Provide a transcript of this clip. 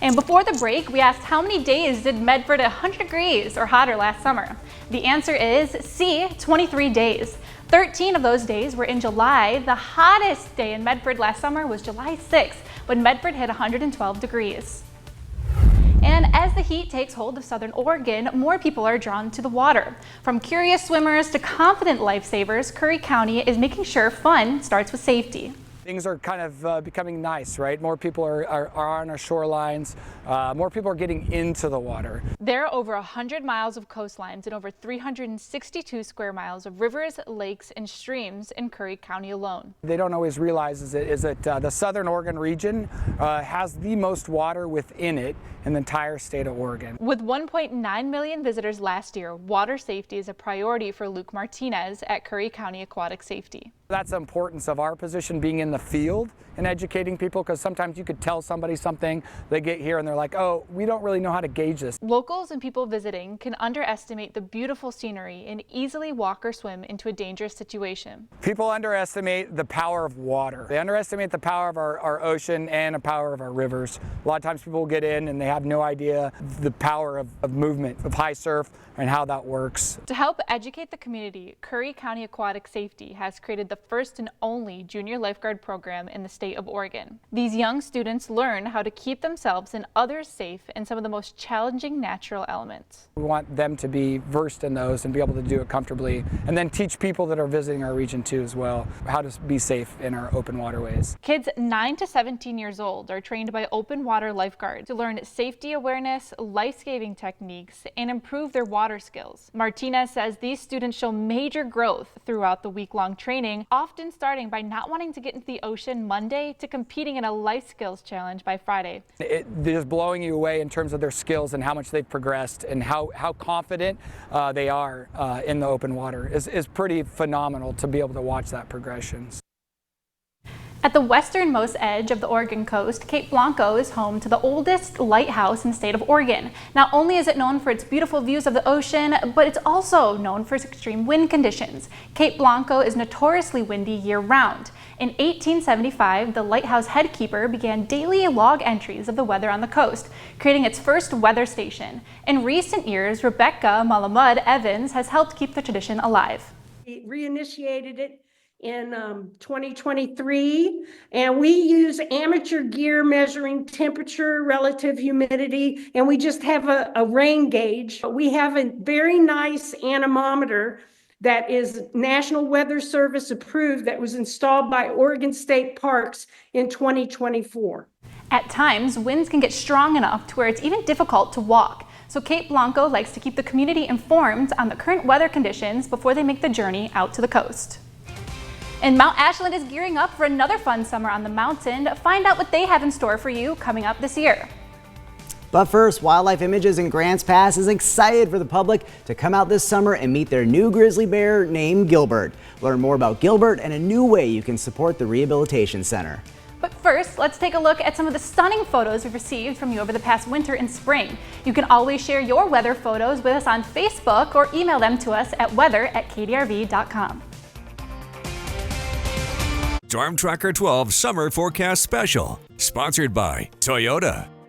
And before the break, we asked how many days did Medford at 100 degrees or hotter last summer? The answer is C, 23 days. 13 of those days were in July. The hottest day in Medford last summer was July 6th, when Medford hit 112 degrees. And as the heat takes hold of southern Oregon, more people are drawn to the water. From curious swimmers to confident lifesavers, Curry County is making sure fun starts with safety. Things are kind of becoming nice, right? More people are on our shorelines. More people are getting into the water. There are over 100 miles of coastlines and over 362 square miles of rivers, lakes, and streams in Curry County alone. They don't always realize is that the southern Oregon region has the most water within it in the entire state of Oregon. With 1.9 million visitors last year, water safety is a priority for Luke Martinez at Curry County Aquatic Safety. That's the importance of our position being in the field and educating people, because sometimes you could tell somebody something, they get here and they're like, oh, we don't really know how to gauge this. Locals and people visiting can underestimate the beautiful scenery and easily walk or swim into a dangerous situation. People underestimate the power of water. They underestimate the power of our ocean and the power of our rivers. A lot of times people will get in and they have no idea the power of movement, of high surf, and how that works. To help educate the community, Curry County Aquatic Safety has created the first and only junior lifeguard program in the state of Oregon. These young students learn how to keep themselves and others safe in some of the most challenging natural elements. We want them to be versed in those and be able to do it comfortably, and then teach people that are visiting our region too as well how to be safe in our open waterways. Kids 9 to 17 years old are trained by open water lifeguards to learn safety awareness, life-saving techniques, and improve their water skills. Martinez says these students show major growth throughout the week-long training, often starting by not wanting to get into the ocean Monday to competing in a life skills challenge by Friday. They're just blowing you away in terms of their skills and how much they've progressed and how confident they are in the open water is pretty phenomenal to be able to watch that progression. At the westernmost edge of the Oregon coast, Cape Blanco is home to the oldest lighthouse in the state of Oregon. Not only is it known for its beautiful views of the ocean, but it's also known for its extreme wind conditions. Cape Blanco is notoriously windy year-round. In 1875, the lighthouse headkeeper began daily log entries of the weather on the coast, creating its first weather station. In recent years, Rebecca Malamud Evans has helped keep the tradition alive. We reinitiated it in 2023, and we use amateur gear measuring temperature, relative humidity, and we just have a rain gauge. We have a very nice anemometer that is National Weather Service approved, that was installed by Oregon State Parks in 2024. At times, winds can get strong enough to where it's even difficult to walk. So Cape Blanco likes to keep the community informed on the current weather conditions before they make the journey out to the coast. And Mount Ashland is gearing up for another fun summer on the mountain. Find out what they have in store for you coming up this year. But first, Wildlife Images in Grants Pass is excited for the public to come out this summer and meet their new grizzly bear named Gilbert. Learn more about Gilbert and a new way you can support the Rehabilitation Center. But first, let's take a look at some of the stunning photos we've received from you over the past winter and spring. You can always share your weather photos with us on Facebook or email them to us at weather@kdrv.com. StormTracker 12 Summer Forecast Special, sponsored by Toyota.